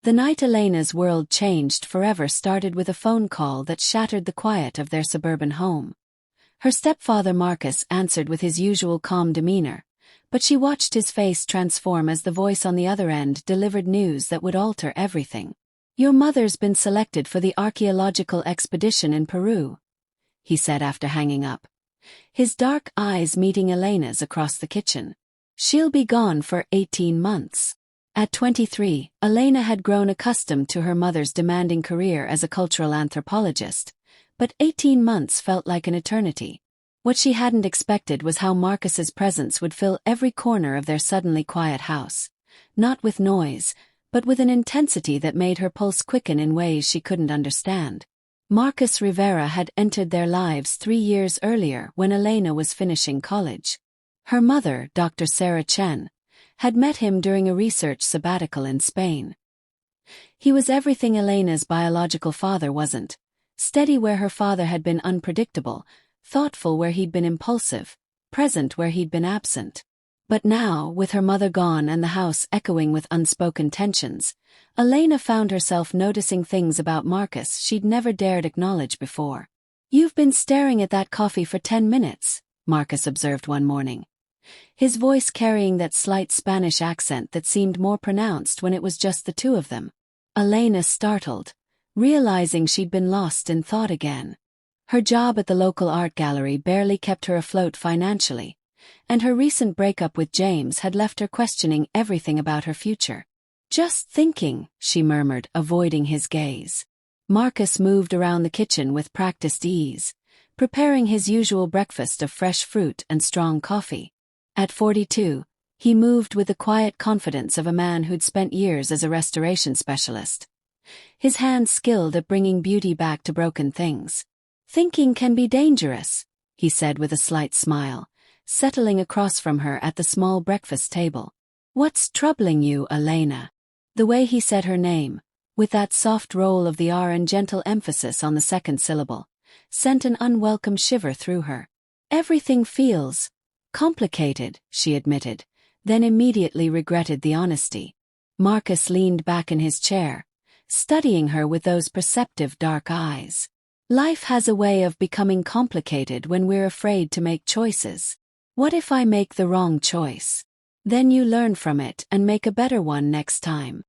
The night Elena's world changed forever started with a phone call that shattered the quiet of their suburban home. Her stepfather Marcus answered with his usual calm demeanor, but she watched his face transform as the voice on the other end delivered news that would alter everything. "Your mother's been selected for the archaeological expedition in Peru," he said after hanging up, his dark eyes meeting Elena's across the kitchen. "She'll be gone for 18 months. At 23, Elena had grown accustomed to her mother's demanding career as a cultural anthropologist, but 18 months felt like an eternity. What she hadn't expected was how Marcus's presence would fill every corner of their suddenly quiet house, not with noise, but with an intensity that made her pulse quicken in ways she couldn't understand. Marcus Rivera had entered their lives 3 years earlier when Elena was finishing college. Her mother, Dr. Sarah Chen, had met him during a research sabbatical in Spain. He was everything Elena's biological father wasn't: steady where her father had been unpredictable, thoughtful where he'd been impulsive, present where he'd been absent. But now, with her mother gone and the house echoing with unspoken tensions, Elena found herself noticing things about Marcus she'd never dared acknowledge before. "You've been staring at that coffee for 10 minutes, Marcus observed one morning, his voice carrying that slight Spanish accent that seemed more pronounced when it was just the two of them. Elena startled, realizing she'd been lost in thought again. Her job at the local art gallery barely kept her afloat financially, and her recent breakup with James had left her questioning everything about her future. "Just thinking," she murmured, avoiding his gaze. Marcus moved around the kitchen with practiced ease, preparing his usual breakfast of fresh fruit and strong coffee. At 42, he moved with the quiet confidence of a man who'd spent years as a restoration specialist, his hands skilled at bringing beauty back to broken things. "Thinking can be dangerous," he said with a slight smile, settling across from her at the small breakfast table. "What's troubling you, Elena?" The way he said her name, with that soft roll of the R and gentle emphasis on the second syllable, sent an unwelcome shiver through her. "Everything feels complicated," she admitted, then immediately regretted the honesty. Marcus leaned back in his chair, studying her with those perceptive dark eyes. "Life has a way of becoming complicated when we're afraid to make choices. What if I make the wrong choice? Then you learn from it and make a better one next time."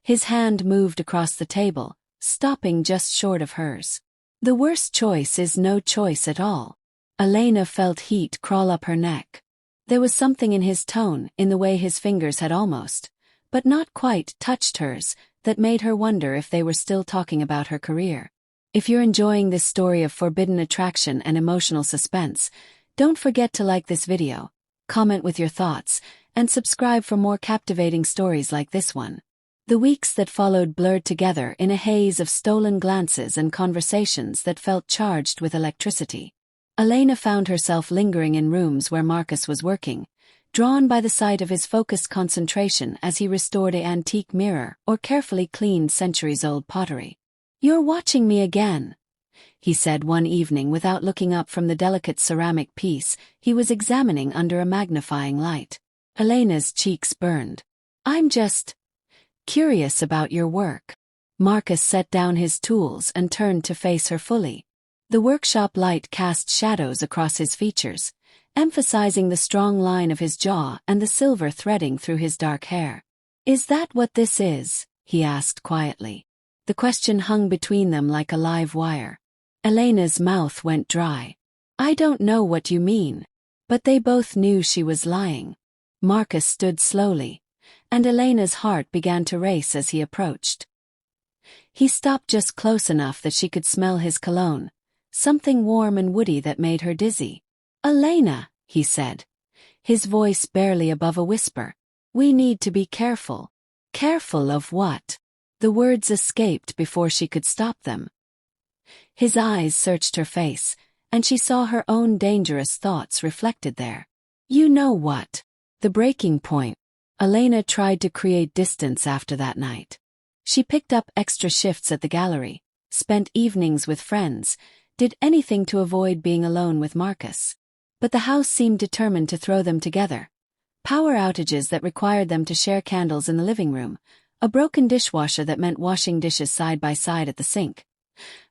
His hand moved across the table, stopping just short of hers. "The worst choice is no choice at all." Elena felt heat crawl up her neck. There was something in his tone, in the way his fingers had almost, but not quite, touched hers, that made her wonder if they were still talking about her career. If you're enjoying this story of forbidden attraction and emotional suspense, don't forget to like this video, comment with your thoughts, and subscribe for more captivating stories like this one. The weeks that followed blurred together in a haze of stolen glances and conversations that felt charged with electricity. Elena found herself lingering in rooms where Marcus was working, drawn by the sight of his focused concentration as he restored an antique mirror or carefully cleaned centuries-old pottery. "You're watching me again," he said one evening without looking up from the delicate ceramic piece he was examining under a magnifying light. Elena's cheeks burned. "I'm just curious about your work." Marcus set down his tools and turned to face her fully. The workshop light cast shadows across his features, emphasizing the strong line of his jaw and the silver threading through his dark hair. "Is that what this is?" he asked quietly. The question hung between them like a live wire. Elena's mouth went dry. "I don't know what you mean." But they both knew she was lying. Marcus stood slowly, and Elena's heart began to race as he approached. He stopped just close enough that she could smell his cologne, something warm and woody that made her dizzy. "Elena," he said, his voice barely above a whisper, "we need to be careful." "Careful of what?" The words escaped before she could stop them. His eyes searched her face, and she saw her own dangerous thoughts reflected there. "You know what?" The breaking point. Elena tried to create distance after that night. She picked up extra shifts at the gallery, spent evenings with friends, did anything to avoid being alone with Marcus. But the house seemed determined to throw them together. Power outages that required them to share candles in the living room, a broken dishwasher that meant washing dishes side by side at the sink,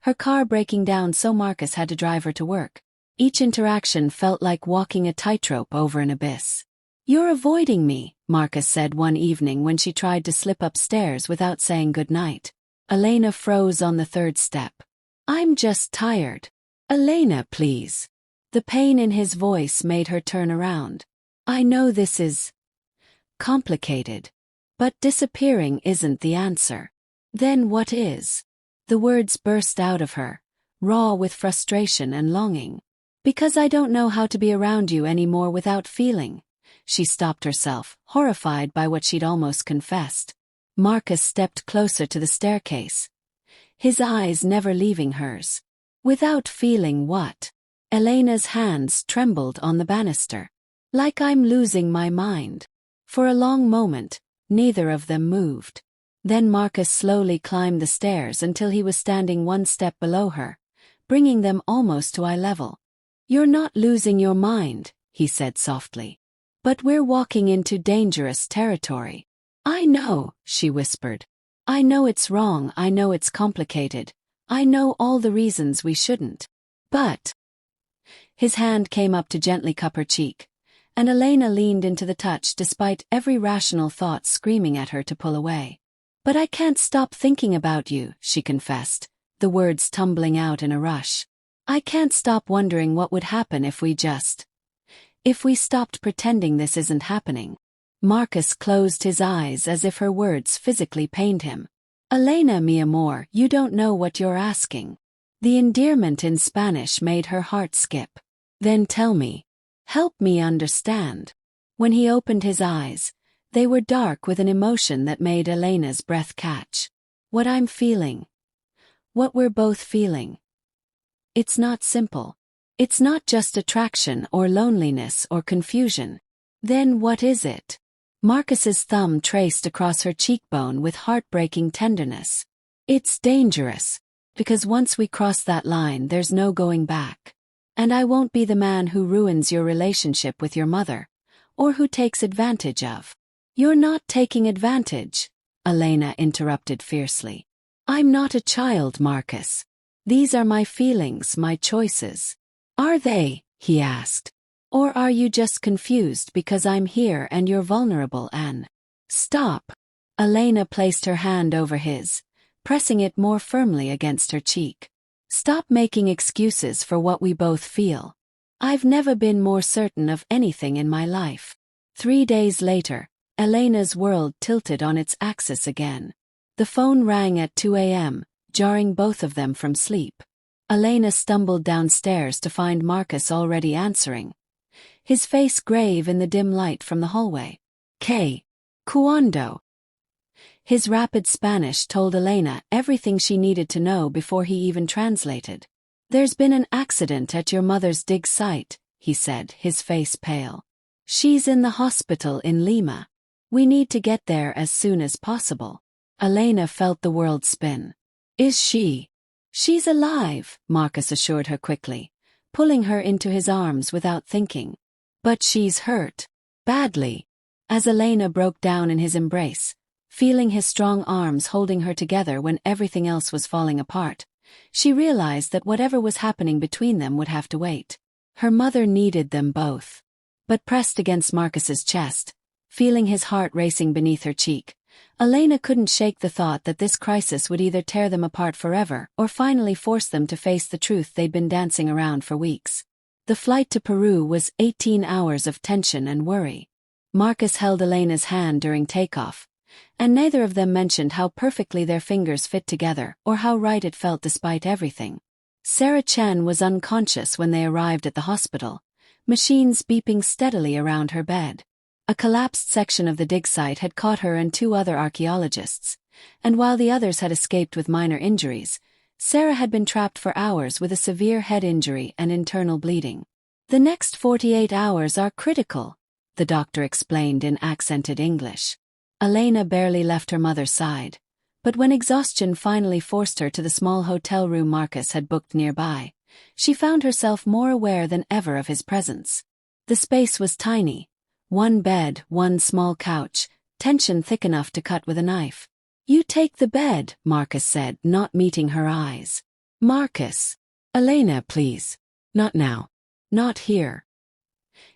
her car breaking down so Marcus had to drive her to work. Each interaction felt like walking a tightrope over an abyss. "You're avoiding me," Marcus said one evening when she tried to slip upstairs without saying goodnight. Elena froze on the third step. "I'm just tired." "Elena, please." The pain in his voice made her turn around. "I know this is complicated, but disappearing isn't the answer." "Then what is?" The words burst out of her, raw with frustration and longing. "Because I don't know how to be around you anymore without feeling." She stopped herself, horrified by what she'd almost confessed. Marcus stepped closer to the staircase, his eyes never leaving hers. "Without feeling what?" Elena's hands trembled on the banister. "Like I'm losing my mind." For a long moment, neither of them moved. Then Marcus slowly climbed the stairs until he was standing one step below her, bringing them almost to eye level. "You're not losing your mind," he said softly. "But we're walking into dangerous territory." "I know," she whispered. "I know it's wrong, I know it's complicated, I know all the reasons we shouldn't. But..." His hand came up to gently cup her cheek, and Elena leaned into the touch despite every rational thought screaming at her to pull away. "But I can't stop thinking about you," she confessed, the words tumbling out in a rush. "I can't stop wondering what would happen if we stopped pretending this isn't happening." Marcus closed his eyes as if her words physically pained him. "Elena, mi amor, you don't know what you're asking." The endearment in Spanish made her heart skip. "Then tell me. Help me understand." When he opened his eyes, they were dark with an emotion that made Elena's breath catch. "What I'm feeling. What we're both feeling. It's not simple. It's not just attraction or loneliness or confusion." "Then what is it?" Marcus's thumb traced across her cheekbone with heartbreaking tenderness. "It's dangerous. Because once we cross that line, there's no going back. And I won't be the man who ruins your relationship with your mother, or who takes advantage of." "You're not taking advantage," Elena interrupted fiercely. "I'm not a child, Marcus. These are my feelings, my choices." "Are they?" he asked. "Or are you just confused because I'm here and you're vulnerable and..." "Stop." Elena placed her hand over his, pressing it more firmly against her cheek. "Stop making excuses for what we both feel. I've never been more certain of anything in my life." 3 days later, Elena's world tilted on its axis again. The phone rang at 2 a.m., jarring both of them from sleep. Elena stumbled downstairs to find Marcus already answering, his face grave in the dim light from the hallway. Cuando?" His rapid Spanish told Elena everything she needed to know before he even translated. "There's been an accident at your mother's dig site," he said, his face pale. "She's in the hospital in Lima. We need to get there as soon as possible." Elena felt the world spin. "Is she?" "She's alive," Marcus assured her quickly, pulling her into his arms without thinking. "But she's hurt. Badly." As Elena broke down in his embrace, feeling his strong arms holding her together when everything else was falling apart, she realized that whatever was happening between them would have to wait. Her mother needed them both. But pressed against Marcus's chest, feeling his heart racing beneath her cheek, Elena couldn't shake the thought that this crisis would either tear them apart forever or finally force them to face the truth they'd been dancing around for weeks. The flight to Peru was 18 hours of tension and worry. Marcus held Elena's hand during takeoff, and neither of them mentioned how perfectly their fingers fit together or how right it felt despite everything. Sarah Chen was unconscious when they arrived at the hospital, machines beeping steadily around her bed. A collapsed section of the dig site had caught her and 2 other archaeologists, and while the others had escaped with minor injuries, Sarah had been trapped for hours with a severe head injury and internal bleeding. "The next 48 hours are critical," the doctor explained in accented English. Elena barely left her mother's side, but when exhaustion finally forced her to the small hotel room Marcus had booked nearby, she found herself more aware than ever of his presence. The space was tiny. 1 bed, 1 small couch, tension thick enough to cut with a knife. You take the bed, Marcus said, not meeting her eyes. Marcus. Elena, please. Not now. Not here.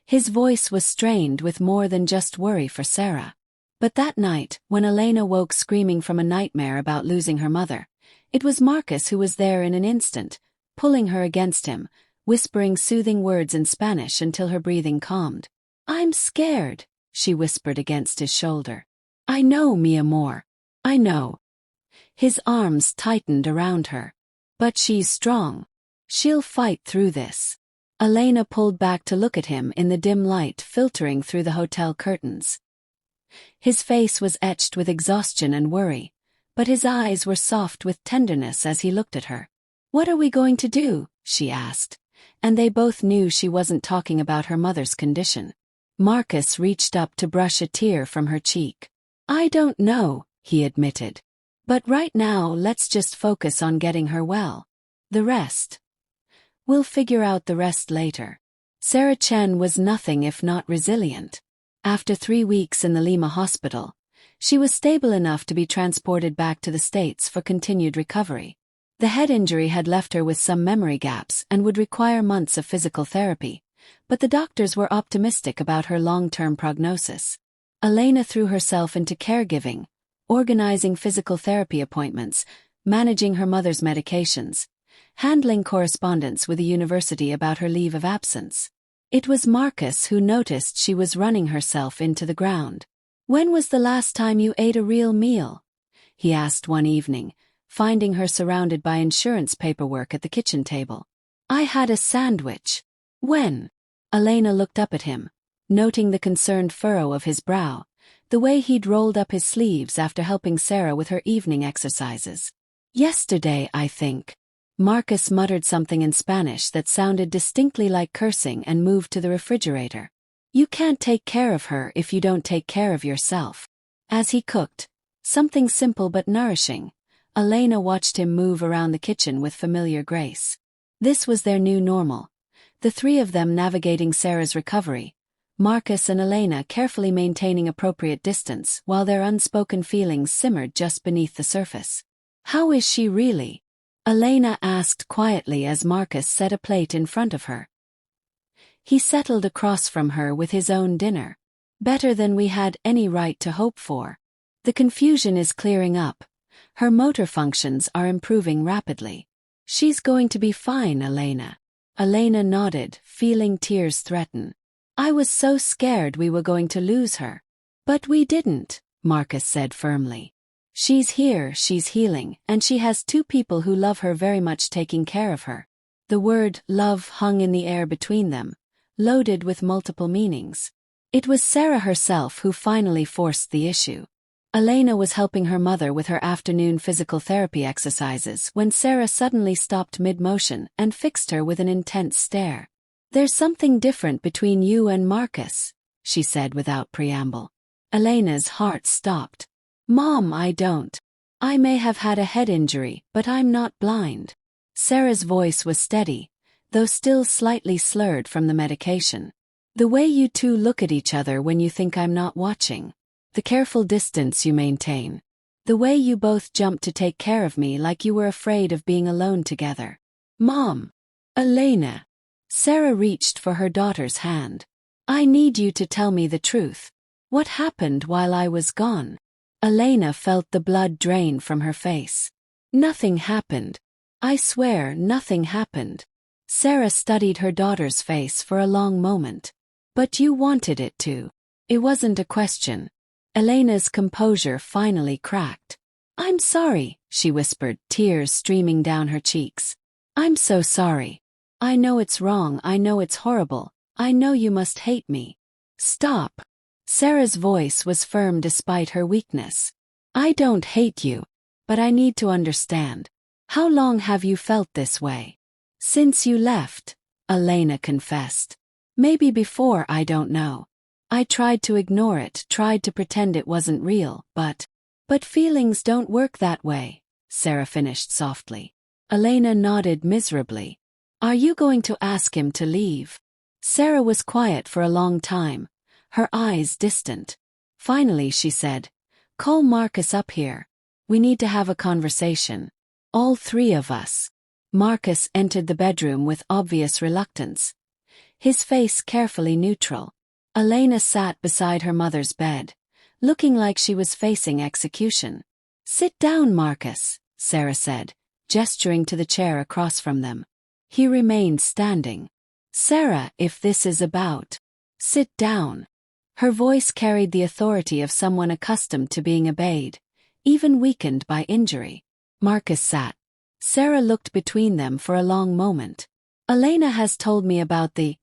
His voice was strained with more than just worry for Sarah. But that night, when Elena woke screaming from a nightmare about losing her mother, it was Marcus who was there in an instant, pulling her against him, whispering soothing words in Spanish until her breathing calmed. I'm scared, she whispered against his shoulder. I know, mi amor. I know. His arms tightened around her. But she's strong. She'll fight through this. Elena pulled back to look at him in the dim light filtering through the hotel curtains. His face was etched with exhaustion and worry, but his eyes were soft with tenderness as he looked at her. What are we going to do? She asked, and they both knew she wasn't talking about her mother's condition. Marcus reached up to brush a tear from her cheek. I don't know, he admitted. But right now let's just focus on getting her well. The rest. We'll figure out the rest later. Sarah Chen was nothing if not resilient. After 3 weeks in the Lima hospital, she was stable enough to be transported back to the States for continued recovery. The head injury had left her with some memory gaps and would require months of physical therapy, but the doctors were optimistic about her long-term prognosis. Elena threw herself into caregiving, organizing physical therapy appointments, managing her mother's medications, handling correspondence with the university about her leave of absence. It was Marcus who noticed she was running herself into the ground. When was the last time you ate a real meal? He asked one evening, finding her surrounded by insurance paperwork at the kitchen table. I had a sandwich. When? Elena looked up at him, noting the concerned furrow of his brow, the way he'd rolled up his sleeves after helping Sarah with her evening exercises. Yesterday, I think. Marcus muttered something in Spanish that sounded distinctly like cursing and moved to the refrigerator. You can't take care of her if you don't take care of yourself. As he cooked, something simple but nourishing, Elena watched him move around the kitchen with familiar grace. This was their new normal. The three of them navigating Sarah's recovery, Marcus and Elena carefully maintaining appropriate distance while their unspoken feelings simmered just beneath the surface. How is she really? Elena asked quietly as Marcus set a plate in front of her. He settled across from her with his own dinner. Better than we had any right to hope for. The confusion is clearing up. Her motor functions are improving rapidly. She's going to be fine, Elena. Elena nodded, feeling tears threaten. I was so scared we were going to lose her. But we didn't, Marcus said firmly. She's here, she's healing, and she has 2 people who love her very much taking care of her. The word love hung in the air between them, loaded with multiple meanings. It was Sarah herself who finally forced the issue. Elena was helping her mother with her afternoon physical therapy exercises when Sarah suddenly stopped mid-motion and fixed her with an intense stare. There's something different between you and Marcus, she said without preamble. Elena's heart stopped. Mom, I don't. I may have had a head injury, but I'm not blind. Sarah's voice was steady, though still slightly slurred from the medication. The way you two look at each other when you think I'm not watching. The careful distance you maintain. The way you both jumped to take care of me like you were afraid of being alone together. Mom. Elena. Sarah reached for her daughter's hand. I need you to tell me the truth. What happened while I was gone? Elena felt the blood drain from her face. Nothing happened. I swear nothing happened. Sarah studied her daughter's face for a long moment. But you wanted it to. It wasn't a question. Elena's composure finally cracked. I'm sorry, she whispered, tears streaming down her cheeks. I'm so sorry. I know it's wrong, I know it's horrible, I know you must hate me. Stop. Sarah's voice was firm despite her weakness. I don't hate you, but I need to understand. How long have you felt this way? Since you left, Elena confessed. Maybe before, I don't know. I tried to ignore it, tried to pretend it wasn't real, but feelings don't work that way, Sarah finished softly. Elena nodded miserably. Are you going to ask him to leave? Sarah was quiet for a long time, her eyes distant. Finally she said, call Marcus up here. We need to have a conversation. All three of us. Marcus entered the bedroom with obvious reluctance, his face carefully neutral. Elena sat beside her mother's bed, looking like she was facing execution. "Sit down, Marcus," Sarah said, gesturing to the chair across from them. He remained standing. "Sarah, if this is about..." "Sit down." Her voice carried the authority of someone accustomed to being obeyed, even weakened by injury. Marcus sat. Sarah looked between them for a long moment. "Elena has told me about the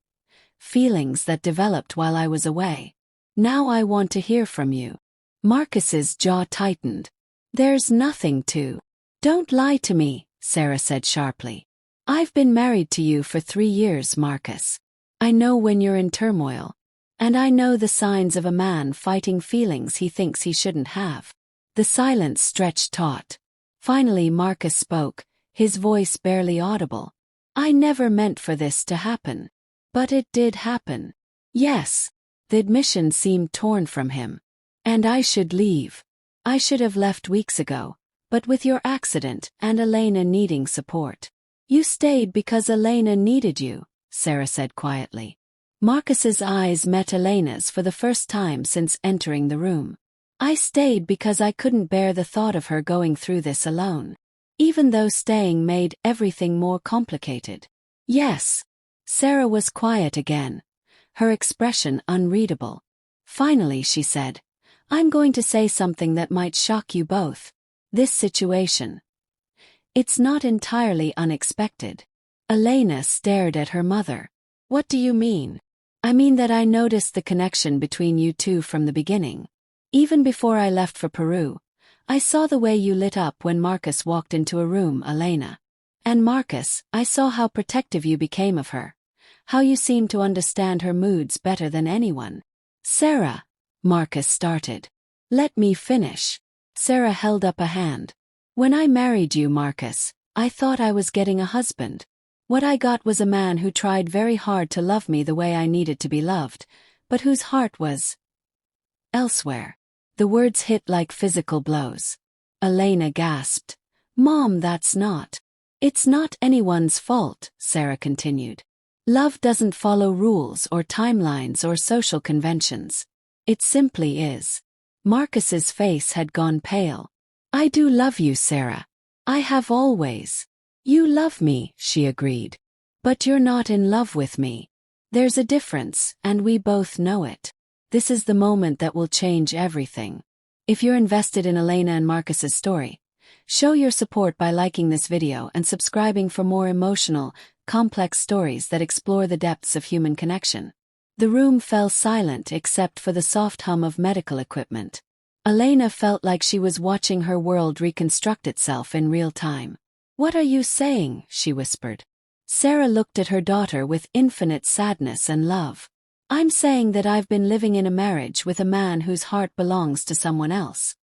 feelings that developed while I was away. Now I want to hear from you." Marcus's jaw tightened. "There's nothing to..." "Don't lie to me," Sarah said sharply. "I've been married to you for 3 years, Marcus. I know when you're in turmoil. And I know the signs of a man fighting feelings he thinks he shouldn't have." The silence stretched taut. Finally Marcus spoke, his voice barely audible. "I never meant for this to happen. But it did happen." "Yes." The admission seemed torn from him. "And I should leave. I should have left weeks ago, but with your accident and Elena needing support." "You stayed because Elena needed you," Sarah said quietly. Marcus's eyes met Elena's for the first time since entering the room. "I stayed because I couldn't bear the thought of her going through this alone. Even though staying made everything more complicated." "Yes." Sarah was quiet again, her expression unreadable. Finally she said, "I'm going to say something that might shock you both. This situation. It's not entirely unexpected." Elena stared at her mother. "What do you mean?" "I mean that I noticed the connection between you two from the beginning. Even before I left for Peru, I saw the way you lit up when Marcus walked into a room, Elena. And Marcus, I saw how protective you became of her. How you seemed to understand her moods better than anyone." "Sarah," Marcus started. "Let me finish." Sarah held up a hand. "When I married you, Marcus, I thought I was getting a husband. What I got was a man who tried very hard to love me the way I needed to be loved, but whose heart was elsewhere." The words hit like physical blows. Elena gasped. "Mom, that's not..." "It's not anyone's fault," Sarah continued. "Love doesn't follow rules or timelines or social conventions. It simply is." Marcus's face had gone pale. "I do love you, Sarah. I have always." "You love me," she agreed. "But you're not in love with me. There's a difference, and we both know it. This is the moment that will change everything." If you're invested in Elena and Marcus's story, show your support by liking this video and subscribing for more emotional, complex stories that explore the depths of human connection. The room fell silent except for the soft hum of medical equipment. Elena felt like she was watching her world reconstruct itself in real time. "What are you saying?" she whispered. Sarah looked at her daughter with infinite sadness and love. "I'm saying that I've been living in a marriage with a man whose heart belongs to someone else.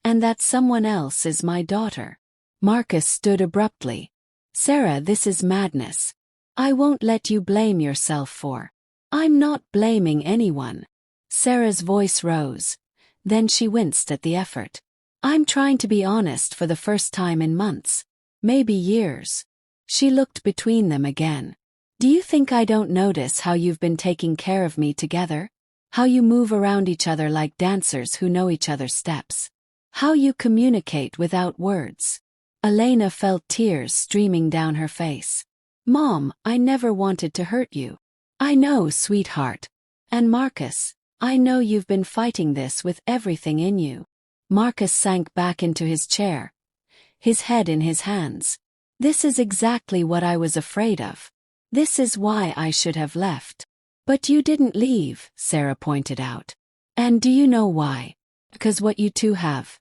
And that someone else is my daughter." Marcus stood abruptly. "Sarah, this is madness. I won't let you blame yourself for..." "I'm not blaming anyone." Sarah's voice rose. Then she winced at the effort. "I'm trying to be honest for the first time in months. Maybe years." She looked between them again. "Do you think I don't notice how you've been taking care of me together? How you move around each other like dancers who know each other's steps? How you communicate without words?" Elena felt tears streaming down her face. "Mom, I never wanted to hurt you." "I know, sweetheart. And Marcus, I know you've been fighting this with everything in you." Marcus sank back into his chair, his head in his hands. "This is exactly what I was afraid of. This is why I should have left." "But you didn't leave," Sarah pointed out. "And do you know why? Because what you two have,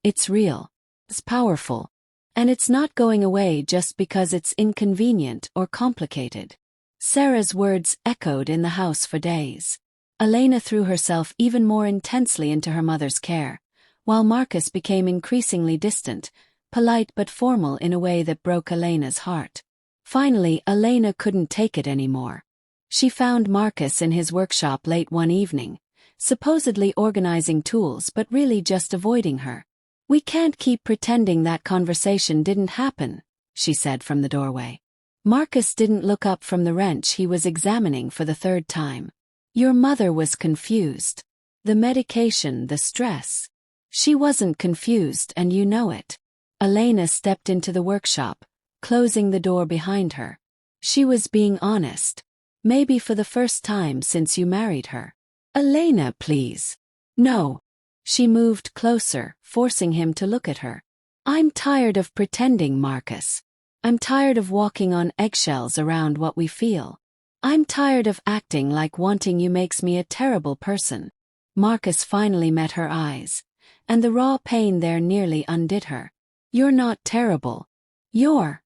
it's real. It's powerful. And it's not going away just because it's inconvenient or complicated." Sarah's words echoed in the house for days. Elena threw herself even more intensely into her mother's care, while Marcus became increasingly distant, polite but formal in a way that broke Elena's heart. Finally, Elena couldn't take it anymore. She found Marcus in his workshop late one evening, supposedly organizing tools but really just avoiding her. We can't keep pretending that conversation didn't happen, she said from the doorway. Marcus didn't look up from the wrench he was examining for the third time. Your mother was confused. The medication, the stress. She wasn't confused, and you know it. Elena stepped into the workshop, closing the door behind her. She was being honest. Maybe for the first time since you married her. Elena, please. No. She moved closer, forcing him to look at her. I'm tired of pretending, Marcus. I'm tired of walking on eggshells around what we feel. I'm tired of acting like wanting you makes me a terrible person. Marcus finally met her eyes, and the raw pain there nearly undid her. You're not terrible. You're...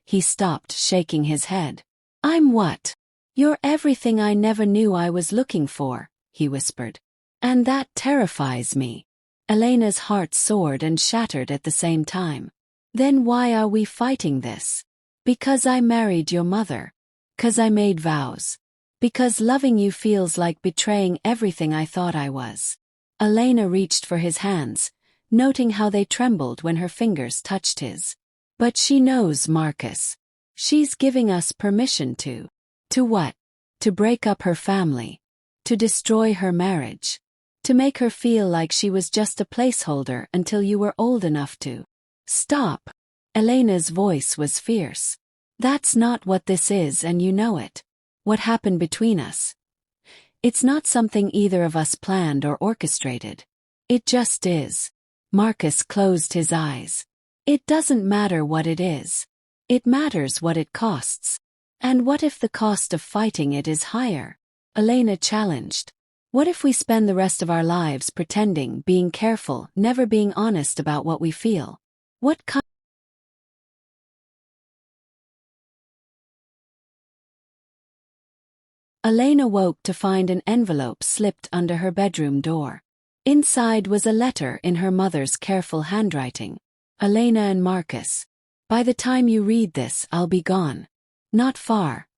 He stopped, shaking his head. I'm what? You're everything I never knew I was looking for, he whispered. And that terrifies me. Elena's heart soared and shattered at the same time. Then why are we fighting this? Because I married your mother. 'Cause I made vows. Because loving you feels like betraying everything I thought I was. Elena reached for his hands, noting how they trembled when her fingers touched his. But she knows, Marcus. She's giving us permission to. To what? To break up her family. To destroy her marriage. To make her feel like she was just a placeholder until you were old enough to. Stop. Elena's voice was fierce. That's not what this is, and you know it. What happened between us? It's not something either of us planned or orchestrated. It just is. Marcus closed his eyes. It doesn't matter what it is. It matters what it costs. And what if the cost of fighting it is higher? Elena challenged. What if we spend the rest of our lives pretending, being careful, never being honest about what we feel? What kind? Elena woke to find an envelope slipped under her bedroom door. Inside was a letter in her mother's careful handwriting. Elena and Marcus. By the time you read this, I'll be gone. Not far.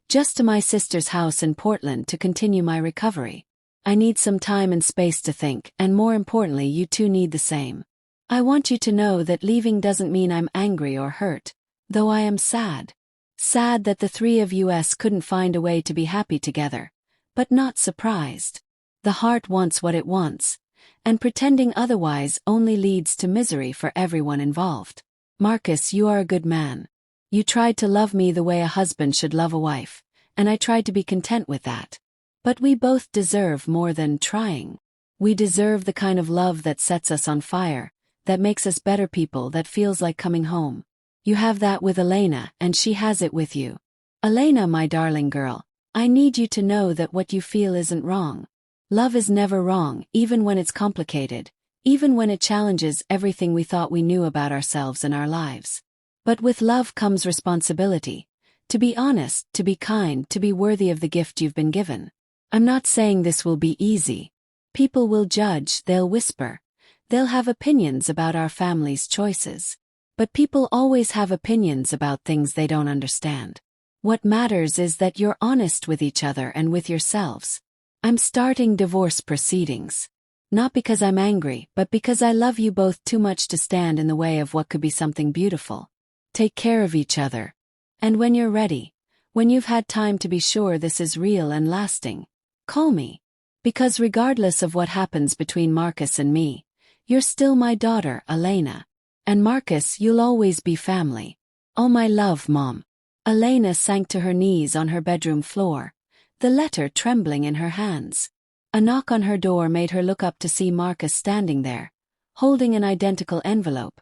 Just to my sister's house in Portland to continue my recovery. I need some time and space to think, and more importantly, you two need the same. I want you to know that leaving doesn't mean I'm angry or hurt, though I am sad. Sad that the three of us couldn't find a way to be happy together, but not surprised. The heart wants what it wants, and pretending otherwise only leads to misery for everyone involved. Marcus, you are a good man. You tried to love me the way a husband should love a wife, and I tried to be content with that. But we both deserve more than trying. We deserve the kind of love that sets us on fire, that makes us better people, that feels like coming home. You have that with Elena, and she has it with you. Elena, my darling girl, I need you to know that what you feel isn't wrong. Love is never wrong, even when it's complicated, even when it challenges everything we thought we knew about ourselves and our lives. But with love comes responsibility. To be honest, to be kind, to be worthy of the gift you've been given. I'm not saying this will be easy. People will judge, they'll whisper. They'll have opinions about our family's choices. But people always have opinions about things they don't understand. What matters is that you're honest with each other and with yourselves. I'm starting divorce proceedings. Not because I'm angry, but because I love you both too much to stand in the way of what could be something beautiful. Take care of each other. And when you're ready, when you've had time to be sure this is real and lasting, call me. Because regardless of what happens between Marcus and me, you're still my daughter, Elena. And Marcus, you'll always be family. All my love, Mom. Elena sank to her knees on her bedroom floor, the letter trembling in her hands. A knock on her door made her look up to see Marcus standing there, holding an identical envelope.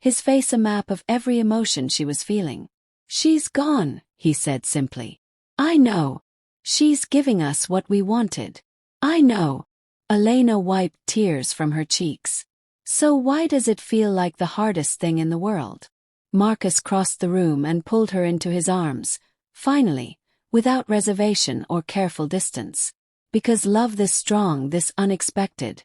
His face a map of every emotion she was feeling. She's gone, he said simply. I know. She's giving us what we wanted. I know. Elena wiped tears from her cheeks. So why does it feel like the hardest thing in the world? Marcus crossed the room and pulled her into his arms, finally, without reservation or careful distance. Because love this strong, this unexpected.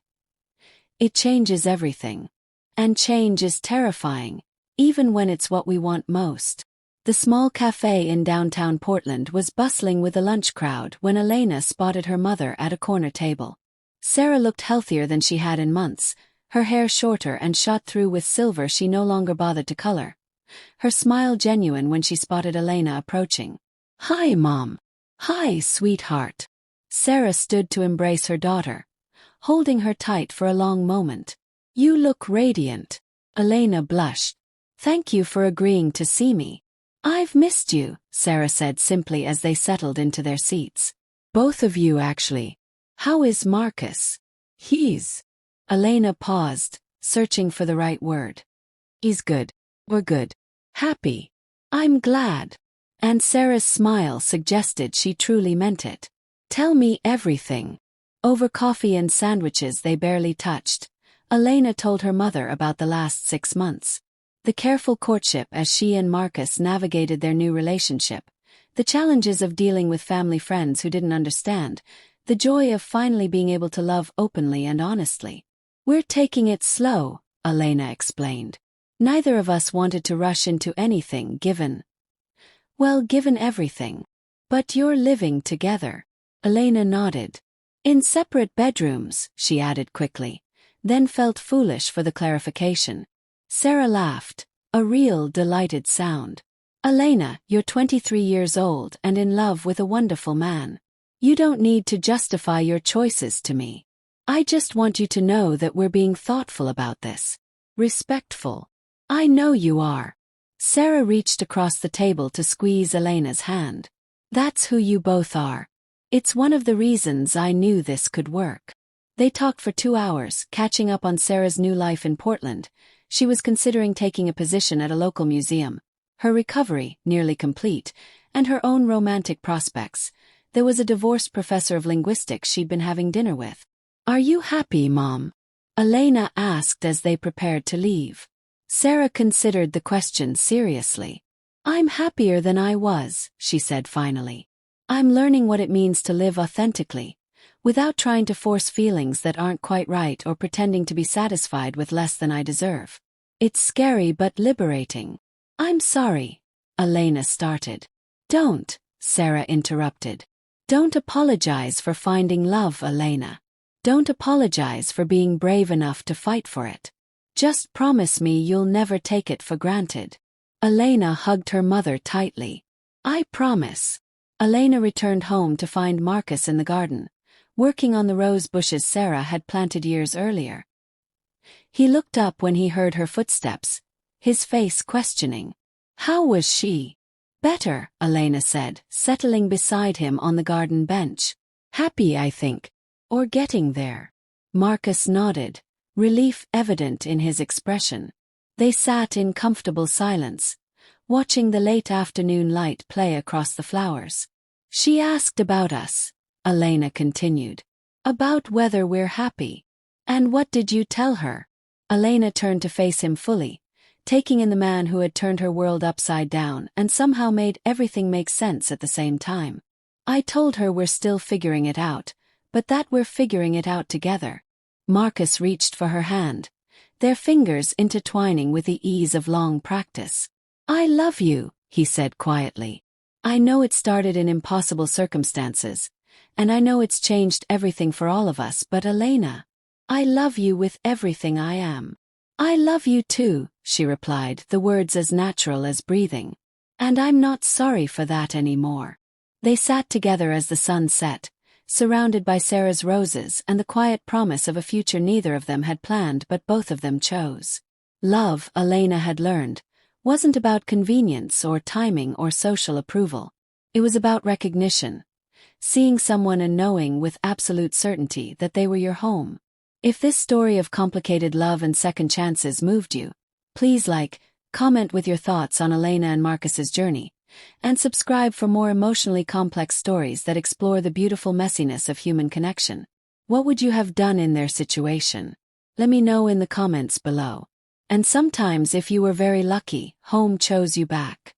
It changes everything. And change is terrifying, even when it's what we want most. The small cafe in downtown Portland was bustling with a lunch crowd when Elena spotted her mother at a corner table. Sarah looked healthier than she had in months, her hair shorter and shot through with silver she no longer bothered to color, her smile genuine when she spotted Elena approaching. "Hi, Mom." "Hi, sweetheart." Sarah stood to embrace her daughter, holding her tight for a long moment. "You look radiant." Elena blushed. "Thank you for agreeing to see me." "I've missed you," Sarah said simply as they settled into their seats. "Both of you, actually. How is Marcus?" "He's..." Elena paused, searching for the right word. "He's good. We're good. Happy. I'm glad." And Sarah's smile suggested she truly meant it. "Tell me everything." Over coffee and sandwiches they barely touched, Elena told her mother about the last 6 months. The careful courtship as she and Marcus navigated their new relationship, the challenges of dealing with family friends who didn't understand, the joy of finally being able to love openly and honestly. "We're taking it slow," Elena explained. "Neither of us wanted to rush into anything given everything. But you're living together." Elena nodded. "In separate bedrooms," she added quickly, then felt foolish for the clarification. Sarah laughed, a real delighted sound. "Elena, you're 23 years old and in love with a wonderful man. You don't need to justify your choices to me. I just want you to know that we're being thoughtful about this. Respectful. I know you are." Sarah reached across the table to squeeze Elena's hand. "That's who you both are. It's one of the reasons I knew this could work." They talked for 2 hours, catching up on Sarah's new life in Portland. She was considering taking a position at a local museum, her recovery nearly complete, and her own romantic prospects. There was a divorced professor of linguistics she'd been having dinner with. "Are you happy, Mom?" Elena asked as they prepared to leave. Sarah considered the question seriously. "I'm happier than I was," she said finally. "I'm learning what it means to live authentically, without trying to force feelings that aren't quite right or pretending to be satisfied with less than I deserve. It's scary but liberating." "I'm sorry," Elena started. "Don't," Sarah interrupted. "Don't apologize for finding love, Elena. Don't apologize for being brave enough to fight for it. Just promise me you'll never take it for granted." Elena hugged her mother tightly. "I promise." Elena returned home to find Marcus in the garden, working on the rose bushes Sarah had planted years earlier. He looked up when he heard her footsteps, his face questioning. "How was she?" "Better," Elena said, settling beside him on the garden bench. "Happy, I think. Or getting there." Marcus nodded, relief evident in his expression. They sat in comfortable silence, watching the late afternoon light play across the flowers. "She asked about us," Elena continued. "About whether we're happy." "And what did you tell her?" Elena turned to face him fully, taking in the man who had turned her world upside down and somehow made everything make sense at the same time. "I told her we're still figuring it out, but that we're figuring it out together." Marcus reached for her hand, their fingers intertwining with the ease of long practice. "I love you," he said quietly. "I know it started in impossible circumstances, and I know it's changed everything for all of us, but Elena, I love you with everything I am." "I love you too," she replied, the words as natural as breathing. "And I'm not sorry for that anymore." They sat together as the sun set, surrounded by Sarah's roses and the quiet promise of a future neither of them had planned but both of them chose. Love, Elena had learned, wasn't about convenience or timing or social approval. It was about recognition, seeing someone and knowing with absolute certainty that they were your home. If this story of complicated love and second chances moved you, please comment with your thoughts on Elena and Marcus's journey, and subscribe for more emotionally complex stories that explore the beautiful messiness of human connection. What would you have done in their situation? Let me know in the comments below. And sometimes if you were very lucky, home chose you back.